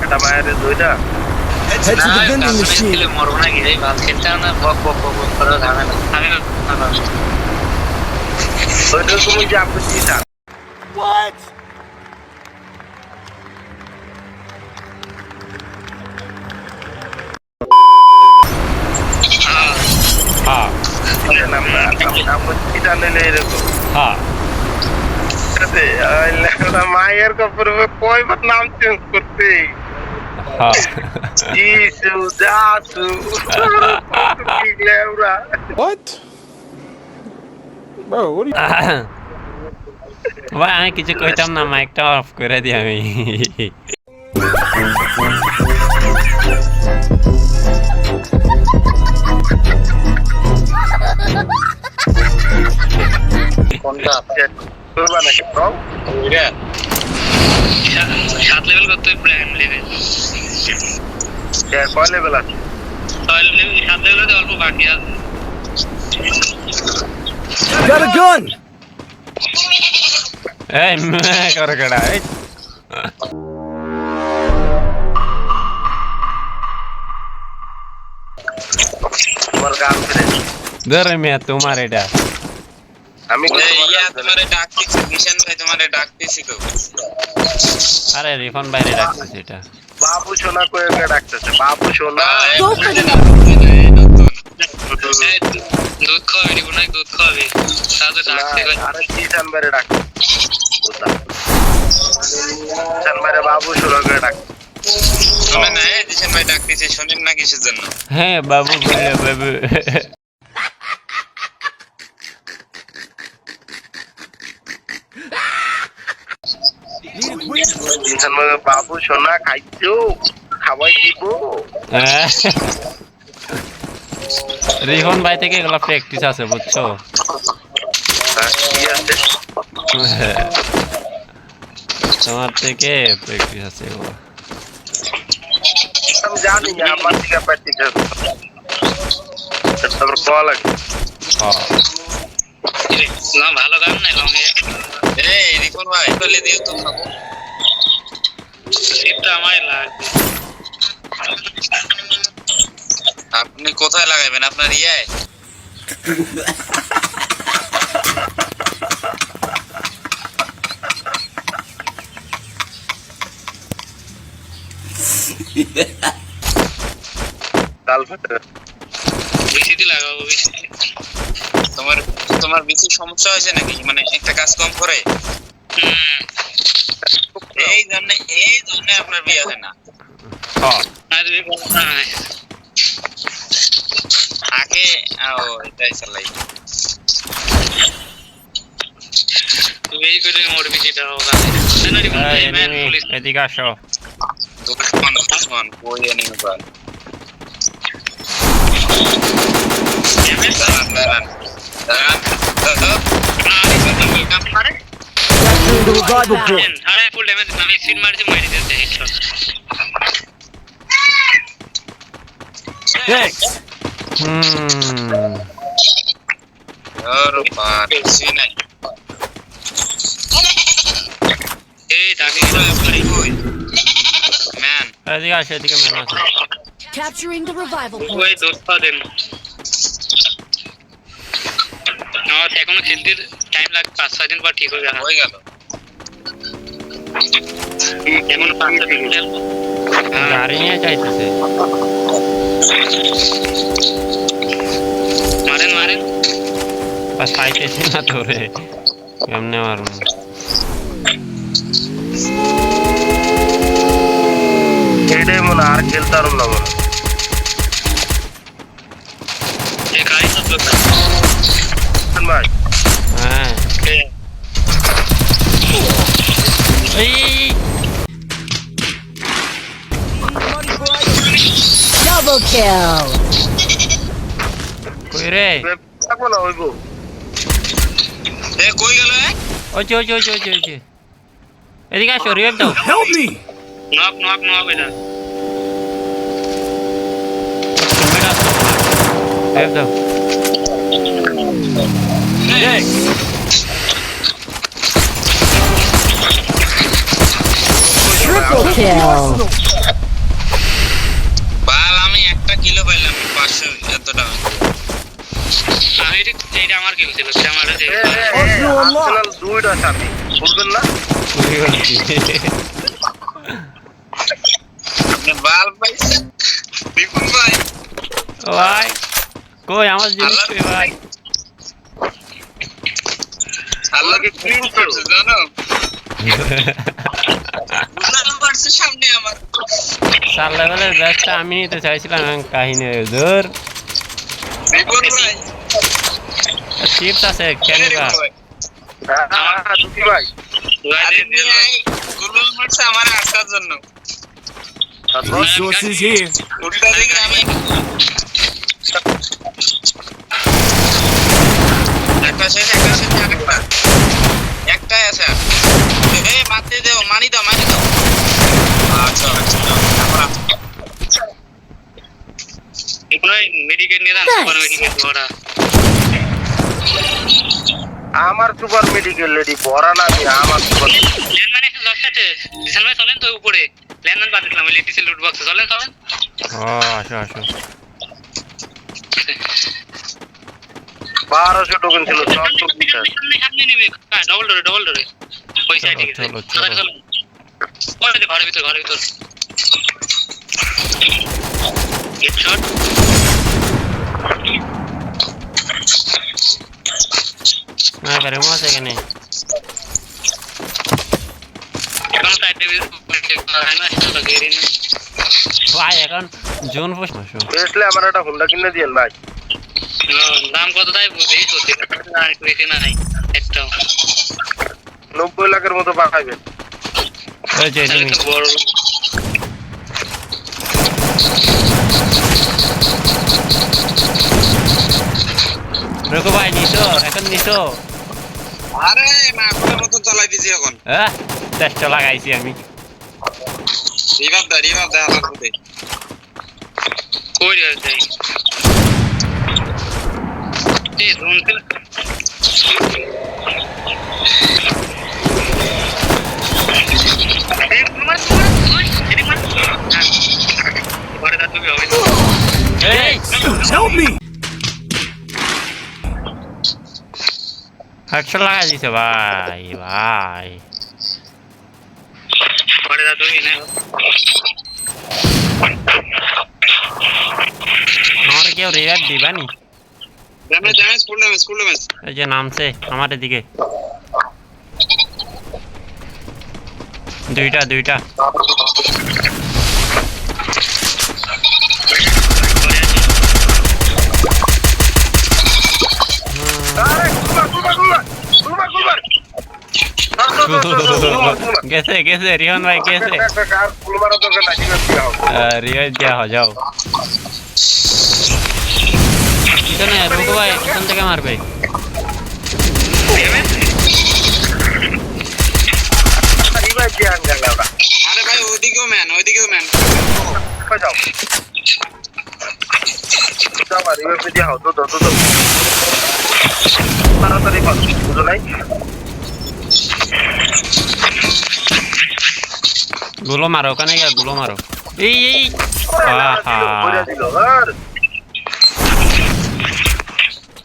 এটা মায়ের দুইটা Head to the vending machine. মরবো নাকি এই ভাত খেতে না বক বক বক বক করে ঝামেলা আমি ওইটা তুমি যে আপনি দিয়েছেন What? হ্যাঁ হ্যাঁ মায়ের কাপড় কয়বার নাম চেঞ্জ করতে হ্যাঁ Jisu Jasu What? Bro, what are you? ভাই আমি কিছু কইতাম না, মাইকটা অফ করে দিই আমি। কোনটা করবা নাকি ব্রো ওইটা 7 লেভেল করতে প্রাইম লেভেল কয় লেভেল আছে 6 লেভেল 7 লেভেলে অল্প বাকি আছে Got a gun! এই করে কেডা এই তোমার গার্লফ্রেন্ড ধরে মিয়া তোমার এটা আমি তোমারে ডাকতেছি মিশন ভাই তোমারে ডাকতেছি তো আরে রিফান বাইরে রাখতেছে এটা বাবু সোনা কয়ে ডাকতেছে বাবু সোনা দুধ খাওয়াবি দিব না দুধ খাওয়াবি সাথে ডাকতে আরে জিসান বাইরে ডাকতে জিসান বাইরে বাবু সোনা কয়ে ডাকতে শুনে না জিসান ভাই ডাকতেছে শুনেন না কিসের জন্য হ্যাঁ বাবু বলে বাবু জিসান বাইরে বাবু সোনা খাইছো খাওয়াই দিব রিফান ভাই থেকে এগুলো প্র্যাকটিস আছে বুঝছো কি আছে তোমার থেকে প্র্যাকটিস আছে এগুলো আমি জানি না আমার থেকে প্র্যাকটিস আছে তারপর কল লাগে না ভালো গান না লঙ্গে এই রিপন ভাই বলে দিও তো এটা আমায় লাগবে আপনি কোথায় লাগাবেন আপনার ইয়ায় বিসিটি লাগাবো বিসিটি তোমার তোমার বেশি সমস্যা হয়েছে নাকি মানে একটা কাজ কম করে এই জন্য আপনার বিয়ে হয় না আর বিয়ে করতে না আগে ও এটাই চালাই তুমি এই করে মোর বিসিটা হোগা না না পুলিশ এদিকে আসো দুশ্মন কোই এনিমি পার Capturing the revival point. আরে ফুল ড্যামেজ আমি সিন মারছি মারি দিতে হেডশট Thanks. আর পার সিন নাই এই দাবি করে কই ম্যান এদিকে আসো এদিকে ম্যান আছে Capturing the revival ওই point. দোস্তা দেন আমার এখনো খেলতে টাইম লাগবে 5-6 দিন পর ঠিক হয়ে যাবে হয়ে গেল এখনো 5-6 দিন লাগবে গাড়ি নিয়ে যাইতেছে মারেন মারেন বাস পাইতেছি না তোরে কেমনে মারুন এটাই মনে আর খেলতে পারুন না মনে এই গাড়ি তো ভাই হ্যাঁ এই Double kill. কই রে থাকবো না ওইবো এ কই গেল ওই এদিকে আসো রিভাইভ দাও Help me! Knock knock knock এটা রিভাইভ দাও Thanks. Triple kill. বাল আমি একটা কিলো পাইলাম 500 এত টাকা আমি এটা আমার কিলো ছিল সেটা আমার আছে আর্সেনাল দুইটা সাথী বলবেন না বাল পাইছে বিপুল ভাই ভাই কই আমার জিনিস কই ভাই আল্লাহকে ক্লিন করছে জানো বুঝলাম পারছে সামনে আমার চার লেভেলের ব্যাচটা আমি নিতে চাইছিলাম কাহিনী দূর বিপুল ভাই চিপস আছে ক্যানিবা দুটি ভাই গুগল মারছে আমার আসার জন্য Resources here. উল্টা দিকে আমি একটা শেষ আরেকটা একটাই আছে এই মারতে দাও মানি দাও আচ্ছা আমরা এখনই মেডিকেল নিয়ে যান সুপার মেডিকেল ধরা আমার সুপার মেডিকেল রেডি ভরা না দিয়ে আমার সুপার ল্যান্ডম্যান একটা লস আছে বিশাল ভাই চলেন তো উপরে ল্যান্ডম্যান বাদ দিলাম ইলেকট্রিসি লুট বক্সে চলেন ও আসো 1200 টোকেন ছিল সব তো সামনে নেবে ডবল ডোরে ওই সাইডে গেছে চলো ঘরের ভিতর হেডশট না পারে মাছ এখানে কোন সাইডে না সেটা গেরি না ভাই এখন জোন পুশ মাসো বেসলে আমার একটা হোন্ডা কিনে দিয়েন ভাই দাম কত তাই বুঝি সত্যি না কইতে না নাই একটা 90 লাখের মতো পাঠাইবেন ওই যে তাহলে তুমি তো বড় রকো ভাই নিছো এখন নিছো আরে মাগুরের মত চালাই দিছি এখন হ্যাঁ চেষ্টা লাগাইছি আমি রিভাইভ দে আমার মতে কই রে এই জোন তে এই Help me! হেডশট লাগাই দিছে ভাই আমার কেউ রিভাইভ দিবানি ড্যামেজ ফুল ড্যামেজ এই যে নামছে আমার দিকে দুইটা আরে কুলবার গেছে রিহান ভাই গেছে কার কুলবার দরকার নাই রিভাইভ দেওয়া যাও পিছনে রুকো ভাই পিছন থেকে মারবে রিভাইভ দিয়ে আনগাল আমরা আরে ভাই ওইদিকেও ম্যান কই যাও যাও রিভাইভ দিয়ে হাও তো তাড়াতাড়ি পাস বুঝো নাই গুলো মারো ওখানে গিয়ে গুলো মারো এই আহা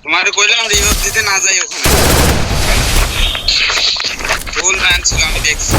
তোমারে কইলাম রিভাইভ দিতে না যাই ওখানে ফুল ম্যান ছিল আমি দেখছি